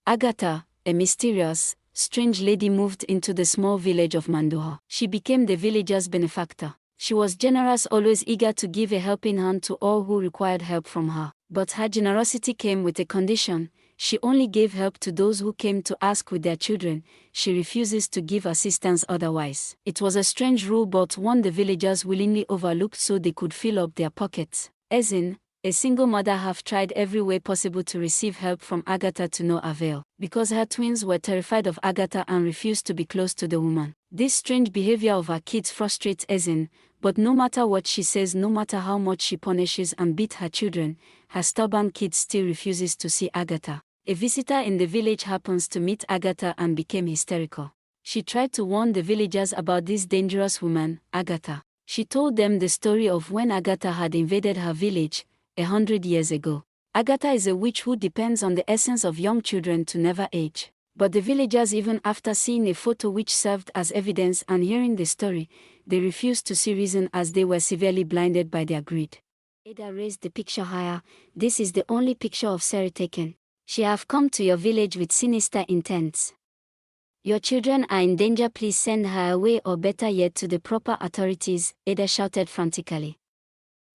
Agatha, a mysterious, strange lady, moved into the small village of Madudhah. She became the villagers' benefactor. She was generous, always eager to give a helping hand to all who required help from her. But her generosity came with a condition: she only gave help to those who came to ask with their children. She refuses to give assistance otherwise. It was a strange rule, but one the villagers willingly overlooked so they could fill up their pockets. Ezin, a single mother, have tried every way possible to receive help from Agatha, to no avail, because her twins were terrified of Agatha and refused to be close to the woman. This strange behavior of her kids frustrates Ezin, but no matter what she says, no matter how much she punishes and beats her children, her stubborn kid still refuses to see Agatha. A visitor in the village happens to meet Agatha and became hysterical. She tried to warn the villagers about this dangerous woman, Agatha. She told them the story of when Agatha had invaded her village 100 years ago. Agatha is a witch who depends on the essence of young children to never age. But the villagers, even after seeing a photo which served as evidence and hearing the story, they refused to see reason, as they were severely blinded by their greed. Ada raised the picture higher. This is the only picture of Sari taken. She have come to your village with sinister intents. Your children are in danger. Please send her away, or better yet, to the proper authorities, Ada shouted frantically.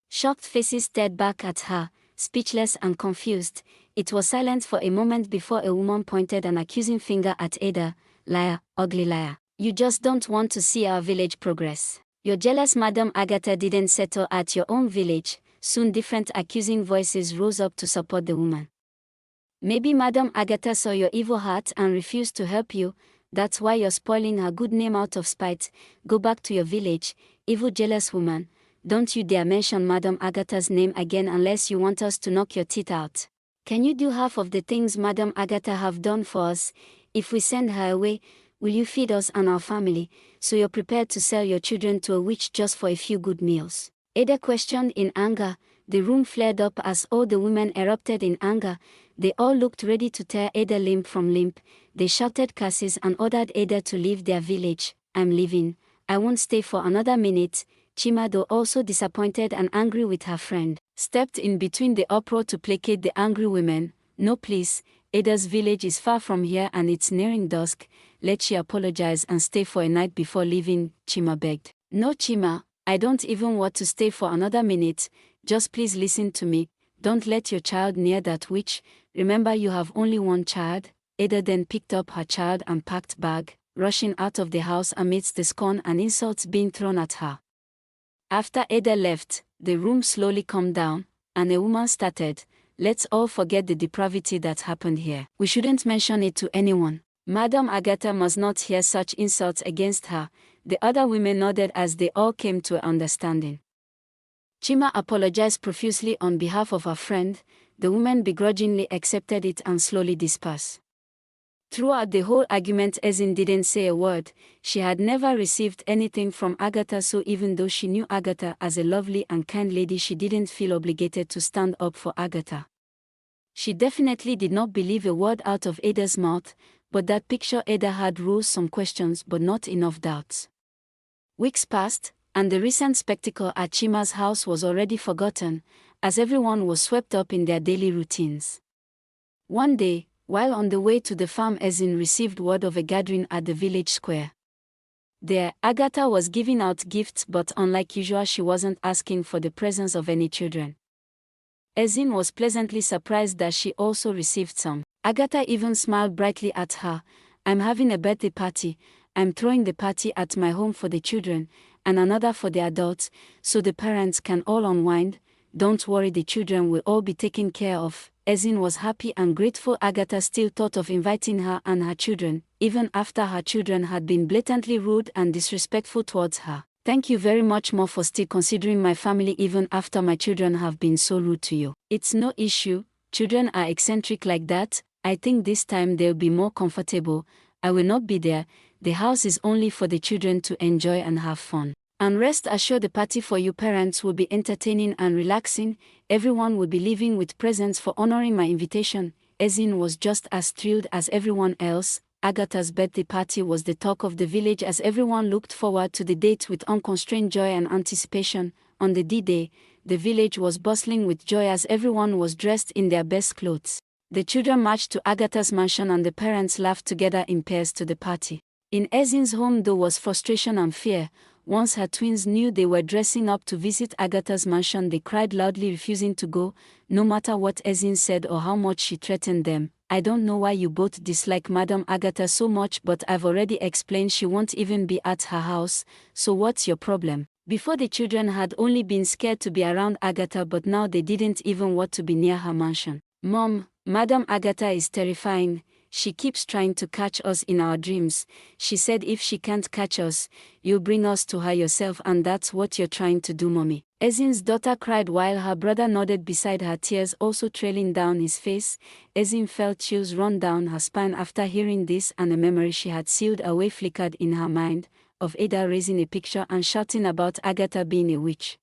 Shocked faces stared back at her, speechless and confused. It was silent for a moment before a woman pointed an accusing finger at Ada. Liar, ugly liar. You just don't want to see our village progress. You're jealous. Madam Agatha didn't settle at your own village. Soon different accusing voices rose up to support the woman. Maybe Madam Agatha saw your evil heart and refused to help you. That's why you're spoiling her good name out of spite. Go back to your village, evil jealous woman. Don't you dare mention Madam Agatha's name again unless you want us to knock your teeth out. Can you do half of the things Madam Agatha have done for us? If we send her away, will you feed us and our family, so you're prepared to sell your children to a witch just for a few good meals? Ada questioned in anger. The room flared up as all the women erupted in anger. They all looked ready to tear Ada limb from limb. They shouted curses and ordered Ada to leave their village. I'm leaving. I won't stay for another minute. Chima, though also disappointed and angry with her friend, stepped in between the uproar to placate the angry women. No, please. Ada's village is far from here and it's nearing dusk. Let she apologize and stay for a night before leaving, Chima begged. No, Chima, I don't even want to stay for another minute. Just please listen to me. Don't let your child near that witch. Remember, you have only one child. Ada then picked up her child and packed bag, rushing out of the house amidst the scorn and insults being thrown at her. After Ada left, the room slowly calmed down, and a woman started, "Let's all forget the depravity that happened here. We shouldn't mention it to anyone. Madam Agatha must not hear such insults against her." The other women nodded as they all came to an understanding. Chima apologized profusely on behalf of her friend. The women begrudgingly accepted it and slowly dispersed. Throughout the whole argument, Ezin didn't say a word. She had never received anything from Agatha, so even though she knew Agatha as a lovely and kind lady, she didn't feel obligated to stand up for Agatha. She definitely did not believe a word out of Ada's mouth, but that picture Ada had rose some questions but not enough doubts. Weeks passed, and the recent spectacle at Chima's house was already forgotten, as everyone was swept up in their daily routines. One day, while on the way to the farm, Ezin received word of a gathering at the village square. There, Agatha was giving out gifts, but unlike usual, she wasn't asking for the presence of any children. Ezin was pleasantly surprised that she also received some. Agatha even smiled brightly at her. "I'm having a birthday party. I'm throwing the party at my home for the children, and another for the adults, so the parents can all unwind. Don't worry, the children will all be taken care of." Ezin was happy and grateful. Agatha still thought of inviting her and her children, even after her children had been blatantly rude and disrespectful towards her. "Thank you very much more for still considering my family even after my children have been so rude to you. It's no issue, children are eccentric like that. I think this time they'll be more comfortable. I will not be there. The house is only for the children to enjoy and have fun. And rest assured, the party for you parents will be entertaining and relaxing. Everyone will be leaving with presents for honoring my invitation." Ezin was just as thrilled as everyone else. Agatha's birthday party was the talk of the village as everyone looked forward to the date with unconstrained joy and anticipation. On the D-Day, the village was bustling with joy as everyone was dressed in their best clothes. The children marched to Agatha's mansion and the parents laughed together in pairs to the party. In Ezin's home there was frustration and fear. Once her twins knew they were dressing up to visit Agatha's mansion, they cried loudly, refusing to go, no matter what Ezin said or how much she threatened them. I don't know why you both dislike Madam Agatha so much, but I've already explained she won't even be at her house, so what's your problem? Before, the children had only been scared to be around Agatha, but now they didn't even want to be near her mansion. Mom, Madam Agatha is terrifying. She keeps trying to catch us in our dreams. She said if she can't catch us, you'll bring us to her yourself, and that's what you're trying to do, Mommy. Ezin's daughter cried while her brother nodded beside her, tears also trailing down his face. Ezin felt chills run down her spine after hearing this, and a memory she had sealed away flickered in her mind, of Ada raising a picture and shouting about Agatha being a witch.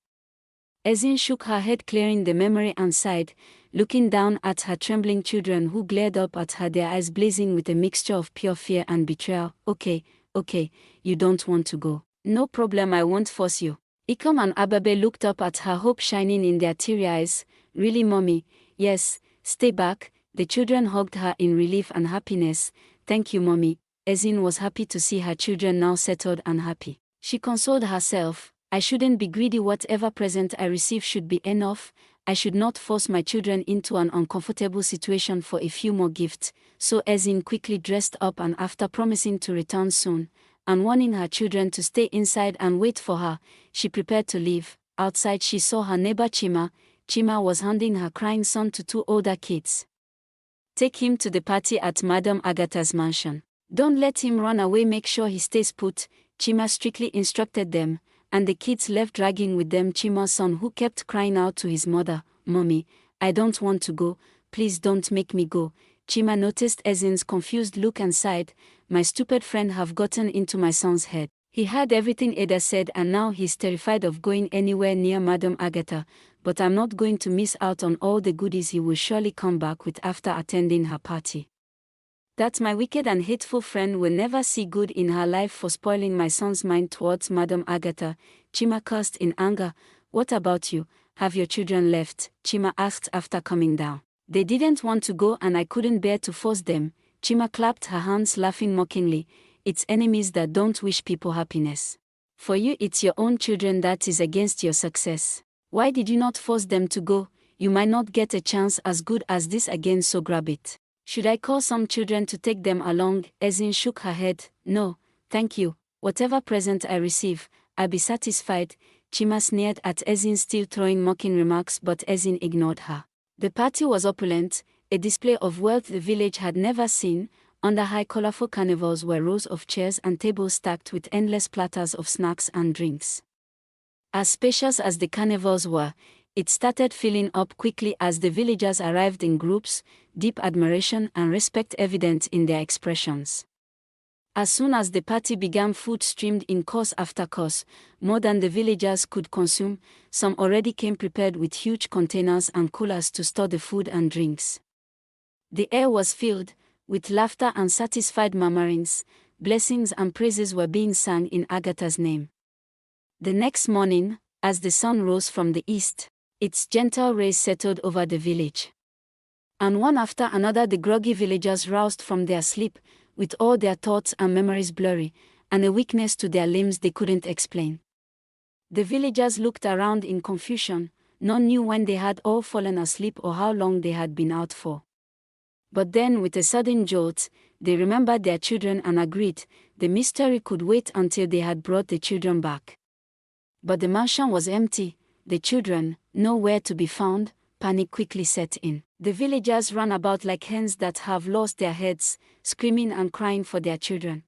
Ezin shook her head, clearing the memory, and sighed, looking down at her trembling children who glared up at her, their eyes blazing with a mixture of pure fear and betrayal. Okay, you don't want to go. No problem, I won't force you. Ikom and Ababe looked up at her, hope shining in their teary eyes. Really, Mommy? Yes, stay back. The children hugged her in relief and happiness. Thank you, Mommy. Ezin was happy to see her children now settled and happy. She consoled herself. I shouldn't be greedy. Whatever present I receive should be enough. I should not force my children into an uncomfortable situation for a few more gifts. So Ezin quickly dressed up, and after promising to return soon, and warning her children to stay inside and wait for her, she prepared to leave. Outside she saw her neighbor Chima. Chima was handing her crying son to two older kids. Take him to the party at Madam Agatha's mansion. Don't let him run away, make sure he stays put, Chima strictly instructed them, and the kids left, dragging with them Chima's son, who kept crying out to his mother, Mommy, I don't want to go, please don't make me go. Chima noticed Ezin's confused look and sighed, my stupid friend have gotten into my son's head. He heard everything Ada said, and now he's terrified of going anywhere near Madam Agatha, but I'm not going to miss out on all the goodies he will surely come back with after attending her party. That my wicked and hateful friend will never see good in her life for spoiling my son's mind towards Madam Agatha. Chima cursed in anger. What about you? Have your children left? Chima asked after coming down. They didn't want to go and I couldn't bear to force them. Chima clapped her hands, laughing mockingly. It's enemies that don't wish people happiness. For you it's your own children that is against your success. Why did you not force them to go? You might not get a chance as good as this again, so grab it. Should I call some children to take them along? Ezin shook her head. No, thank you. Whatever present I receive, I'll be satisfied. Chima sneered at Ezin, still throwing mocking remarks, but Ezin ignored her. The party was opulent, a display of wealth the village had never seen. Under high colorful carnivals were rows of chairs and tables stacked with endless platters of snacks and drinks. As spacious as the carnivals were, it started filling up quickly as the villagers arrived in groups, deep admiration and respect evident in their expressions. As soon as the party began, food streamed in course after course, more than the villagers could consume. Some already came prepared with huge containers and coolers to store the food and drinks. The air was filled with laughter and satisfied murmurings. Blessings and praises were being sung in Agatha's name. The next morning, as the sun rose from the east, its gentle rays settled over the village. And one after another the groggy villagers roused from their sleep, with all their thoughts and memories blurry, and a weakness to their limbs they couldn't explain. The villagers looked around in confusion. None knew when they had all fallen asleep or how long they had been out for. But then, with a sudden jolt, they remembered their children and agreed the mystery could wait until they had brought the children back. But the mansion was empty, the children nowhere to be found. Panic quickly set in. The villagers ran about like hens that have lost their heads, screaming and crying for their children.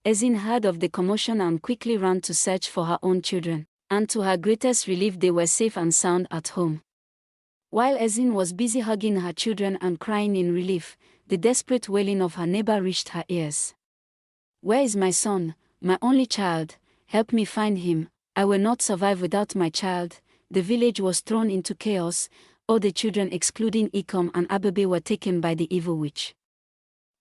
Ezin heard of the commotion and quickly ran to search for her own children, and to her greatest relief they were safe and sound at home. While Ezin was busy hugging her children and crying in relief, the desperate wailing of her neighbor reached her ears. Where is my son, my only child? Help me find him. I will not survive without my child. The village was thrown into chaos. All the children excluding Ikom and Ababe were taken by the evil witch.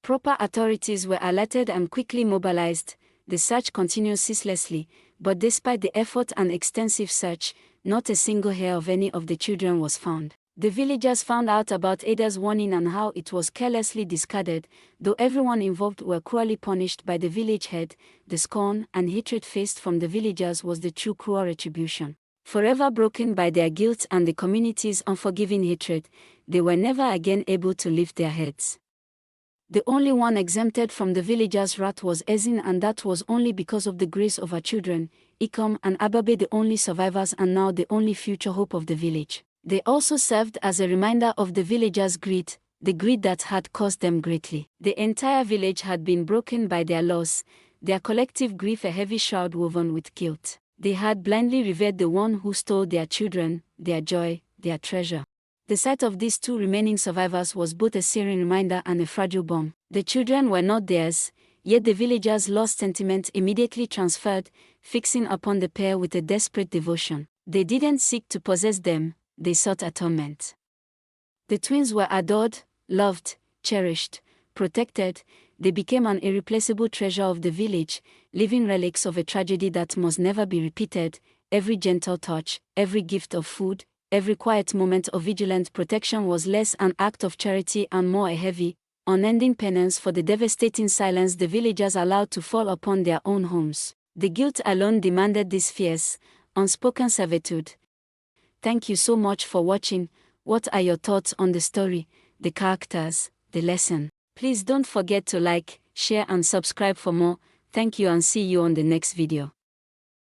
Proper authorities were alerted and quickly mobilized. The search continued ceaselessly, but despite the effort and extensive search, not a single hair of any of the children was found. The villagers found out about Ada's warning and how it was carelessly discarded. Though everyone involved were cruelly punished by the village head, the scorn and hatred faced from the villagers was the true cruel retribution. Forever broken by their guilt and the community's unforgiving hatred, they were never again able to lift their heads. The only one exempted from the villagers' wrath was Ezin, and that was only because of the grace of her children, Ikom and Ababe, the only survivors and now the only future hope of the village. They also served as a reminder of the villagers' greed, the greed that had cost them greatly. The entire village had been broken by their loss, their collective grief a heavy shroud woven with guilt. They had blindly revered the one who stole their children, their joy, their treasure. The sight of these two remaining survivors was both a searing reminder and a fragile bomb. The children were not theirs, yet the villagers' lost sentiment immediately transferred, fixing upon the pair with a desperate devotion. They didn't seek to possess them, they sought atonement. The twins were adored, loved, cherished, protected. They became an irreplaceable treasure of the village, living relics of a tragedy that must never be repeated. Every gentle touch, every gift of food, every quiet moment of vigilant protection was less an act of charity and more a heavy, unending penance for the devastating silence the villagers allowed to fall upon their own homes. The guilt alone demanded this fierce, unspoken servitude. Thank you so much for watching. What are your thoughts on the story, the characters, the lesson? Please don't forget to like, share and subscribe for more. Thank you and see you on the next video.